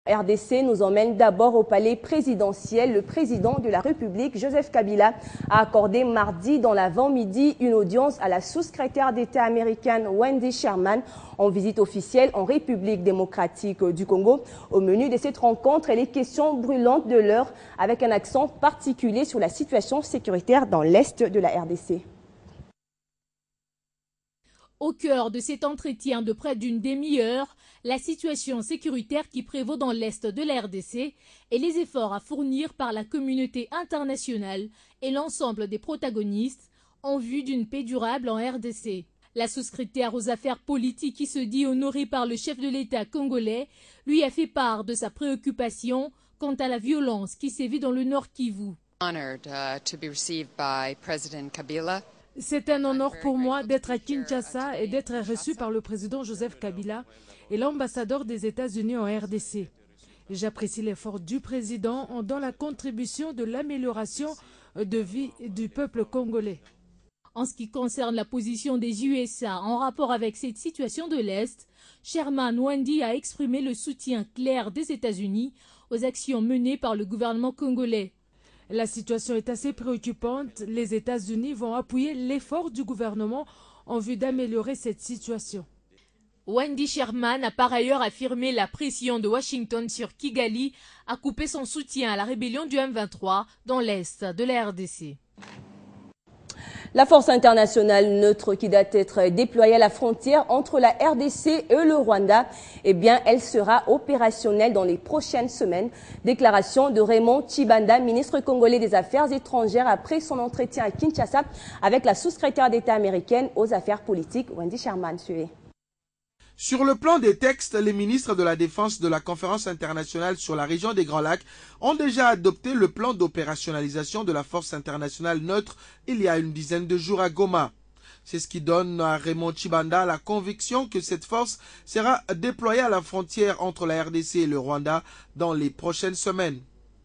RDC nous emmène d'abord au palais présidentiel. Le président de la République, Joseph Kabila, a accordé mardi dans l'avant-midi une audience à la sous-secrétaire d'État américaine Wendy Sherman en visite officielle en République démocratique du Congo. Au menu de cette rencontre, les questions brûlantes de l'heure avec un accent particulier sur la situation sécuritaire dans l'Est de la RDC. Au cœur de cet entretien de près d'une demi-heure, la situation sécuritaire qui prévaut dans l'Est de la RDC et les efforts à fournir par la communauté internationale et l'ensemble des protagonistes en vue d'une paix durable en RDC. La sous-secrétaire aux affaires politiques qui se dit honorée par le chef de l'État congolais lui a fait part de sa préoccupation quant à la violence qui sévit dans le Nord Kivu. C'est un honneur pour moi d'être à Kinshasa et d'être reçu par le président Joseph Kabila et l'ambassadeur des États-Unis en RDC. J'apprécie l'effort du président dans la contribution de l'amélioration de vie du peuple congolais. En ce qui concerne la position des USA en rapport avec cette situation de l'Est, Sherman Wendy a exprimé le soutien clair des États-Unis aux actions menées par le gouvernement congolais. La situation est assez préoccupante. Les États-Unis vont appuyer l'effort du gouvernement en vue d'améliorer cette situation. Wendy Sherman a par ailleurs affirmé la pression de Washington sur Kigali à couper son soutien à la rébellion du M23 dans l'Est de la RDC. La force internationale neutre qui doit être déployée à la frontière entre la RDC et le Rwanda, eh bien, elle sera opérationnelle dans les prochaines semaines. Déclaration de Raymond Tshibanda, ministre congolais des Affaires étrangères, après son entretien à Kinshasa avec la sous-secrétaire d'État américaine aux affaires politiques, Wendy Sherman. Suivez. Sur le plan des textes, les ministres de la Défense de la Conférence internationale sur la région des Grands Lacs ont déjà adopté le plan d'opérationnalisation de la force internationale neutre il y a une dizaine de jours à Goma. C'est ce qui donne à Raymond Tshibanda la conviction que cette force sera déployée à la frontière entre la RDC et le Rwanda dans les prochaines semaines.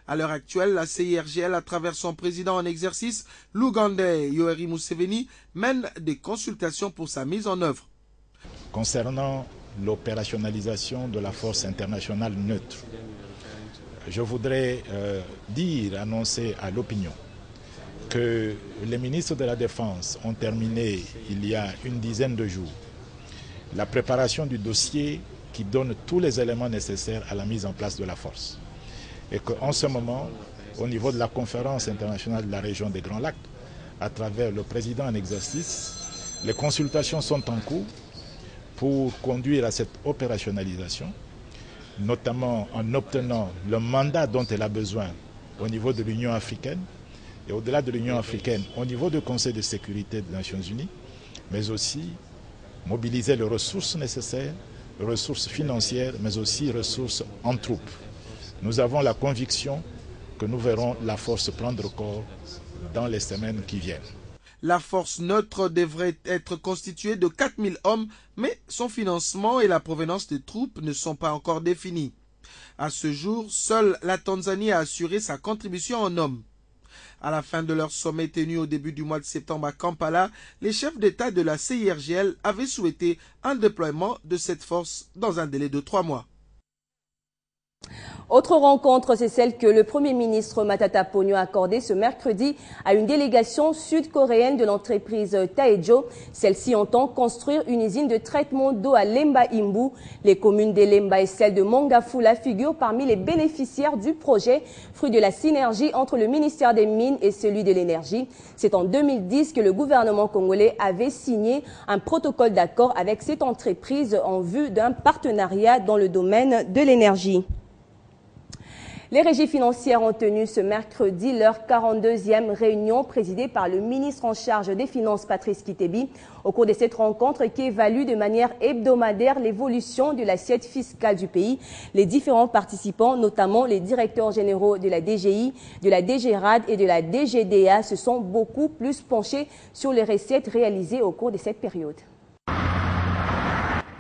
À l'heure actuelle, la CIRGL, à travers son président en exercice, l'Ougandais Yoweri Museveni, mène des consultations pour sa mise en œuvre. Concernant l'opérationnalisation de la force internationale neutre, je voudrais annoncer à l'opinion que les ministres de la Défense ont terminé il y a une dizaine de jours la préparation du dossier qui donne tous les éléments nécessaires à la mise en place de la force. Et qu'en ce moment, au niveau de la conférence internationale de la région des Grands Lacs, à travers le président en exercice, les consultations sont en cours pour conduire à cette opérationnalisation, notamment en obtenant le mandat dont elle a besoin au niveau de l'Union africaine et au-delà de l'Union africaine, au niveau du Conseil de sécurité des Nations Unies, mais aussi mobiliser les ressources nécessaires, les ressources financières, mais aussi ressources en troupes. Nous avons la conviction que nous verrons la force prendre corps dans les semaines qui viennent. La force neutre devrait être constituée de 4000 hommes, mais son financement et la provenance des troupes ne sont pas encore définis. À ce jour, seule la Tanzanie a assuré sa contribution en hommes. À la fin de leur sommet tenu au début du mois de septembre à Kampala, les chefs d'État de la CIRGL avaient souhaité un déploiement de cette force dans un délai de 3 mois. Autre rencontre, c'est celle que le Premier ministre Matata Ponyo a accordée ce mercredi à une délégation sud-coréenne de l'entreprise Taejo. Celle-ci entend construire une usine de traitement d'eau à Lemba Imbu. Les communes de Lemba et celles de Mongafula figurent parmi les bénéficiaires du projet, fruit de la synergie entre le ministère des Mines et celui de l'Énergie. C'est en 2010 que le gouvernement congolais avait signé un protocole d'accord avec cette entreprise en vue d'un partenariat dans le domaine de l'énergie. Les régies financières ont tenu ce mercredi leur 42e réunion présidée par le ministre en charge des Finances, Patrice Kitebi. Au cours de cette rencontre qui évalue de manière hebdomadaire l'évolution de l'assiette fiscale du pays, les différents participants, notamment les directeurs généraux de la DGI, de la DGRAD et de la DGDA, se sont beaucoup plus penchés sur les recettes réalisées au cours de cette période.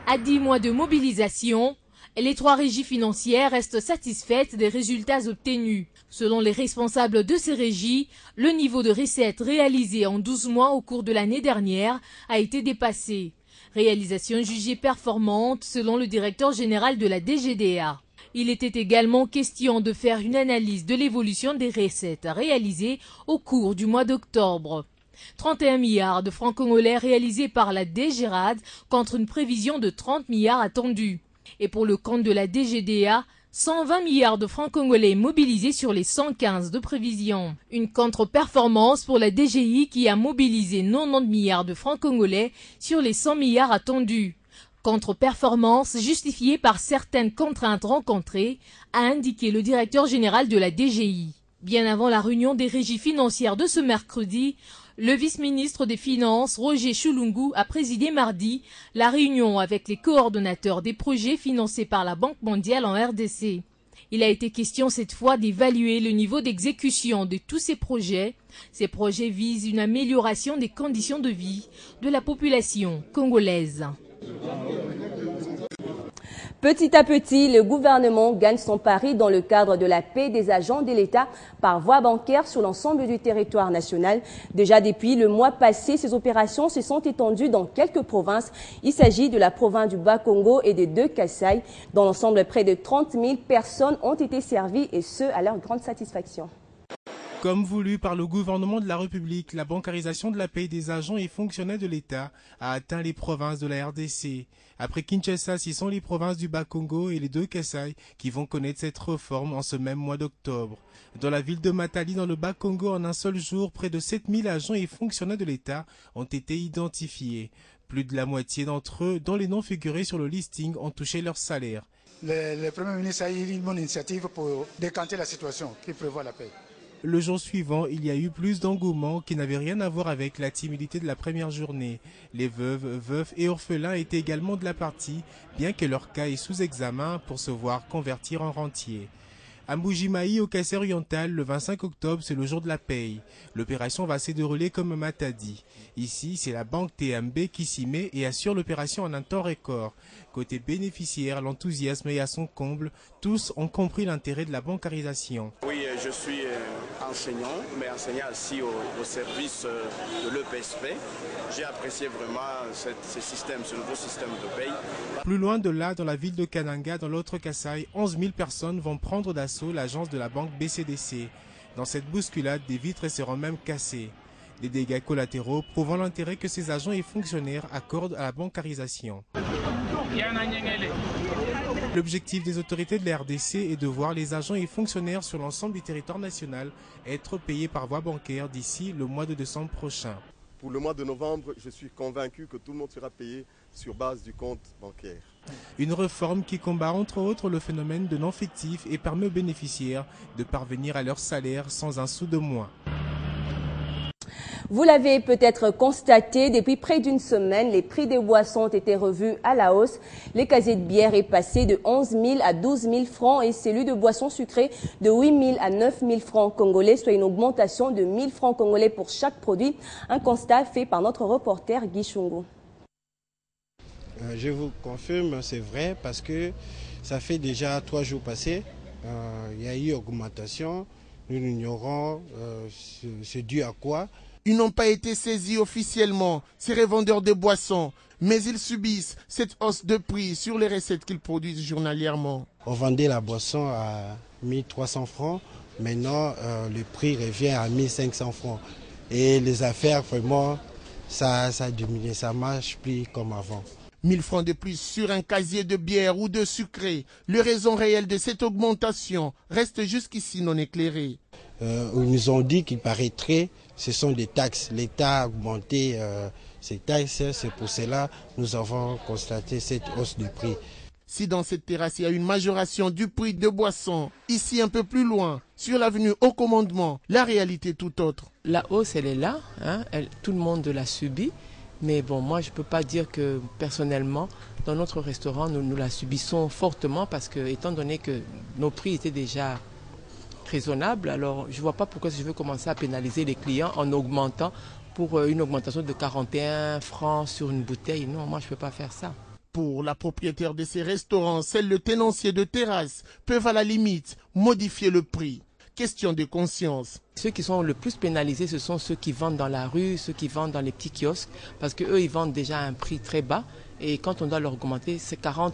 À 10 mois de mobilisation, les 3 régies financières restent satisfaites des résultats obtenus. Selon les responsables de ces régies, le niveau de recettes réalisé en 12 mois au cours de l'année dernière a été dépassé. Réalisation jugée performante selon le directeur général de la DGDA. Il était également question de faire une analyse de l'évolution des recettes réalisées au cours du mois d'octobre. 31 milliards de francs congolais réalisés par la DGRAD contre une prévision de 30 milliards attendue. Et pour le compte de la DGDA, 120 milliards de francs congolais mobilisés sur les 115 de prévision. Une contre-performance pour la DGI qui a mobilisé 90 milliards de francs congolais sur les 100 milliards attendus. Contre-performance justifiée par certaines contraintes rencontrées, a indiqué le directeur général de la DGI. Bien avant la réunion des régies financières de ce mercredi, le vice-ministre des Finances, Roger Chulungu, a présidé mardi la réunion avec les coordonnateurs des projets financés par la Banque mondiale en RDC. Il a été question cette fois d'évaluer le niveau d'exécution de tous ces projets. Ces projets visent une amélioration des conditions de vie de la population congolaise. Petit à petit, le gouvernement gagne son pari dans le cadre de la paie des agents de l'État par voie bancaire sur l'ensemble du territoire national. Déjà depuis le mois passé, ces opérations se sont étendues dans quelques provinces. Il s'agit de la province du Bas-Congo et des deux Kasaï. Dans l'ensemble, près de 30 000 personnes ont été servies et ce, à leur grande satisfaction. Comme voulu par le gouvernement de la République, la bancarisation de la paie des agents et fonctionnaires de l'État a atteint les provinces de la RDC. Après Kinshasa, ce sont les provinces du Bas-Congo et les deux Kasaï qui vont connaître cette réforme en ce même mois d'octobre. Dans la ville de Matadi, dans le Bas-Congo, en un seul jour, près de 7000 agents et fonctionnaires de l'État ont été identifiés. Plus de la moitié d'entre eux, dont les noms figurés sur le listing, ont touché leur salaire. Le Premier ministre a eu une bonne initiative pour décanter la situation qui prévoit la paie. Le jour suivant, il y a eu plus d'engouement qui n'avait rien à voir avec la timidité de la première journée. Les veuves, veufs et orphelins étaient également de la partie, bien que leur cas est sous examen pour se voir convertir en rentier. À Mbujimayi, au Kassai oriental, le 25 octobre, c'est le jour de la paye. L'opération va se dérouler comme Matadi. Ici, c'est la banque TMB qui s'y met et assure l'opération en un temps record. Côté bénéficiaire, l'enthousiasme est à son comble. Tous ont compris l'intérêt de la bancarisation. Oui, je suis enseignant, mais enseignant aussi au service de l'EPSP. J'ai apprécié vraiment ce nouveau système de paye. Plus loin de là, dans la ville de Kananga, dans l'autre Kasaï, 11 000 personnes vont prendre d'assaut l'agence de la banque BCDC. Dans cette bousculade, des vitres seront même cassées. Des dégâts collatéraux prouvant l'intérêt que ces agents et fonctionnaires accordent à la bancarisation. L'objectif des autorités de la RDC est de voir les agents et fonctionnaires sur l'ensemble du territoire national être payés par voie bancaire d'ici le mois de décembre prochain. Pour le mois de novembre, je suis convaincu que tout le monde sera payé sur base du compte bancaire. Une réforme qui combat entre autres le phénomène de non fictif et permet aux bénéficiaires de parvenir à leur salaire sans un sou de moins. Vous l'avez peut-être constaté, depuis près d'une semaine, les prix des boissons ont été revus à la hausse. Les casiers de bière est passé de 11 000 à 12 000 francs et celui de boissons sucrées de 8 000 à 9 000 francs congolais, soit une augmentation de 1 000 francs congolais pour chaque produit. Un constat fait par notre reporter Guy Chungu. Je vous confirme, c'est vrai, parce que ça fait déjà 3 jours passés. Il y a eu augmentation. Nous ignorons c'est dû à quoi. Ils n'ont pas été saisis officiellement, ces revendeurs de boissons, mais ils subissent cette hausse de prix sur les recettes qu'ils produisent journalièrement. On vendait la boisson à 1 300 francs, maintenant le prix revient à 1 500 francs. Et les affaires, vraiment, ça a diminué, ça ne marche plus comme avant. 1 000 francs de plus sur un casier de bière ou de sucré. Les raisons réelles de cette augmentation restent jusqu'ici non éclairées. Ils nous ont dit qu'il paraîtrait, ce sont des taxes. L'État a augmenté ces taxes, c'est pour cela que nous avons constaté cette hausse de prix. Si dans cette terrasse il y a une majoration du prix de boissons, ici un peu plus loin, sur l'avenue Au Commandement, la réalité est tout autre. La hausse, elle est là, hein, tout le monde l'a subie. Mais bon, moi, je ne peux pas dire que personnellement, dans notre restaurant, nous la subissons fortement parce que, étant donné que nos prix étaient déjà raisonnables, alors je ne vois pas pourquoi je veux commencer à pénaliser les clients en augmentant pour une augmentation de 41 francs sur une bouteille. Non, moi, je ne peux pas faire ça. Pour la propriétaire de ces restaurants, celles le tenancier de terrasse peuvent à la limite modifier le prix. Question de conscience. Ceux qui sont le plus pénalisés, ce sont ceux qui vendent dans la rue, ceux qui vendent dans les petits kiosques, parce qu'eux, ils vendent déjà à un prix très bas. Et quand on doit leur augmenter, c'est 40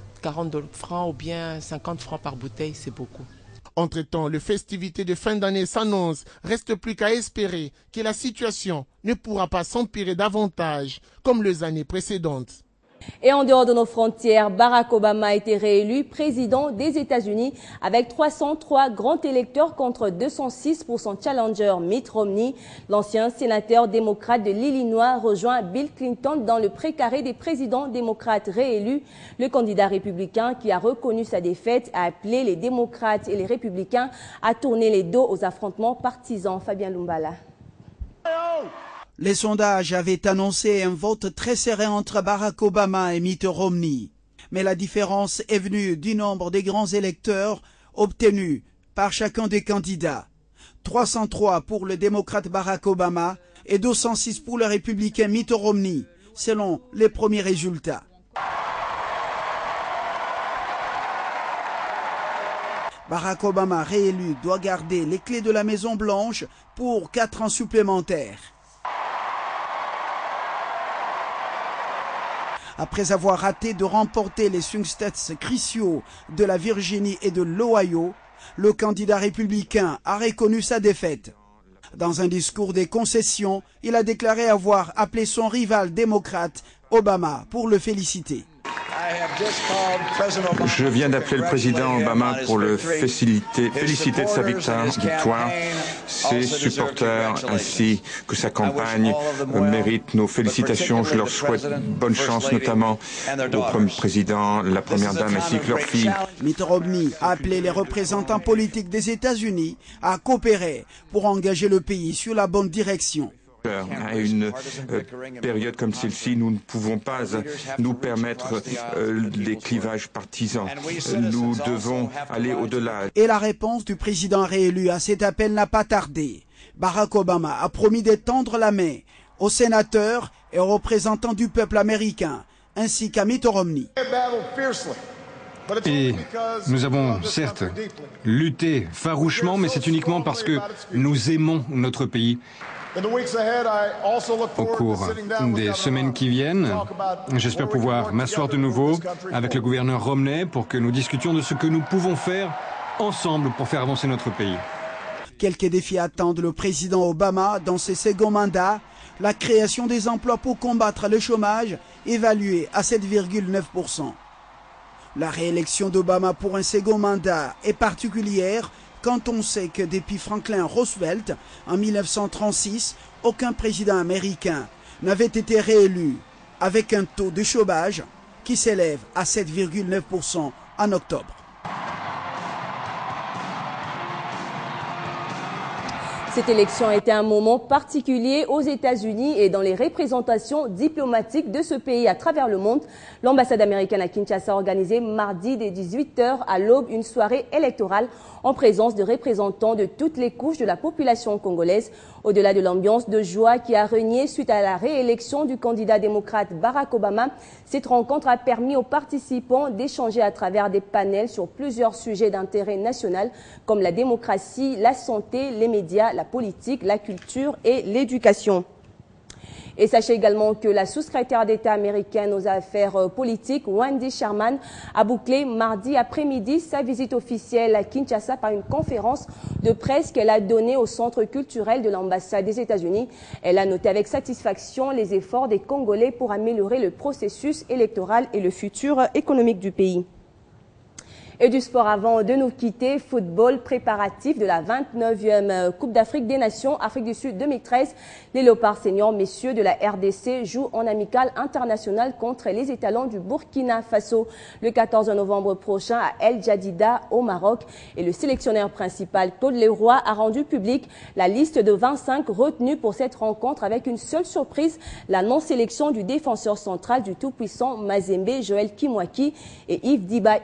francs ou bien 50 francs par bouteille, c'est beaucoup. Entre-temps, les festivités de fin d'année s'annoncent. Reste plus qu'à espérer que la situation ne pourra pas s'empirer davantage comme les années précédentes. Et en dehors de nos frontières, Barack Obama a été réélu président des États-Unis avec 303 grands électeurs contre 206 pour son challenger Mitt Romney. L'ancien sénateur démocrate de l'Illinois rejoint Bill Clinton dans le précaré des présidents démocrates réélus. Le candidat républicain qui a reconnu sa défaite a appelé les démocrates et les républicains à tourner les dos aux affrontements partisans. Fabien Lumbala. Les sondages avaient annoncé un vote très serré entre Barack Obama et Mitt Romney. Mais la différence est venue du nombre des grands électeurs obtenus par chacun des candidats. 303 pour le démocrate Barack Obama et 206 pour le républicain Mitt Romney, selon les premiers résultats. Barack Obama réélu doit garder les clés de la Maison-Blanche pour 4 ans supplémentaires. Après avoir raté de remporter les swing states cruciaux de la Virginie et de l'Ohio, le candidat républicain a reconnu sa défaite. Dans un discours des concessions, il a déclaré avoir appelé son rival démocrate Obama pour le féliciter. Je viens d'appeler le président Obama pour le féliciter de sa victoire. Ses supporters ainsi que sa campagne méritent nos félicitations. Je leur souhaite bonne chance, notamment au premier président, la première dame ainsi que leur fille. Mitt Romney a appelé les représentants politiques des États-Unis à coopérer pour engager le pays sur la bonne direction. À une période comme celle-ci, nous ne pouvons pas nous permettre des clivages partisans. Nous devons aller au-delà. Et la réponse du président réélu à cet appel n'a pas tardé. Barack Obama a promis d'étendre la main aux sénateurs et aux représentants du peuple américain, ainsi qu'à Mitt Romney. Et nous avons certes lutté farouchement, mais c'est uniquement parce que nous aimons notre pays. Au cours des semaines qui viennent, j'espère pouvoir m'asseoir de nouveau avec le gouverneur Romney pour que nous discutions de ce que nous pouvons faire ensemble pour faire avancer notre pays. Quelques défis attendent le président Obama dans ses seconds mandats. La création des emplois pour combattre le chômage, évalué à 7,9%. La réélection d'Obama pour un second mandat est particulière quand on sait que depuis Franklin Roosevelt, en 1936, aucun président américain n'avait été réélu avec un taux de chômage qui s'élève à 7,9% en octobre. Cette élection a été un moment particulier aux États-Unis et dans les représentations diplomatiques de ce pays à travers le monde. L'ambassade américaine à Kinshasa a organisé mardi dès 18h à l'aube une soirée électorale en présence de représentants de toutes les couches de la population congolaise. Au-delà de l'ambiance de joie qui a régné suite à la réélection du candidat démocrate Barack Obama, cette rencontre a permis aux participants d'échanger à travers des panels sur plusieurs sujets d'intérêt national comme la démocratie, la santé, les médias, la politique, la culture et l'éducation. Et sachez également que la sous-secrétaire d'État américaine aux affaires politiques, Wendy Sherman, a bouclé mardi après-midi sa visite officielle à Kinshasa par une conférence de presse qu'elle a donnée au centre culturel de l'ambassade des États-Unis. Elle a noté avec satisfaction les efforts des Congolais pour améliorer le processus électoral et le futur économique du pays. Et du sport avant de nous quitter, football préparatif de la 29e Coupe d'Afrique des Nations, Afrique du Sud 2013. Les Léopards seniors messieurs de la RDC jouent en amical international contre les étalons du Burkina Faso le 14 novembre prochain à El Jadida au Maroc. Et le sélectionneur principal, Claude Leroy, a rendu public la liste de 25 retenus pour cette rencontre avec une seule surprise, la non-sélection du défenseur central du tout-puissant Mazembe, Joël Kimwaki et Yves Diba.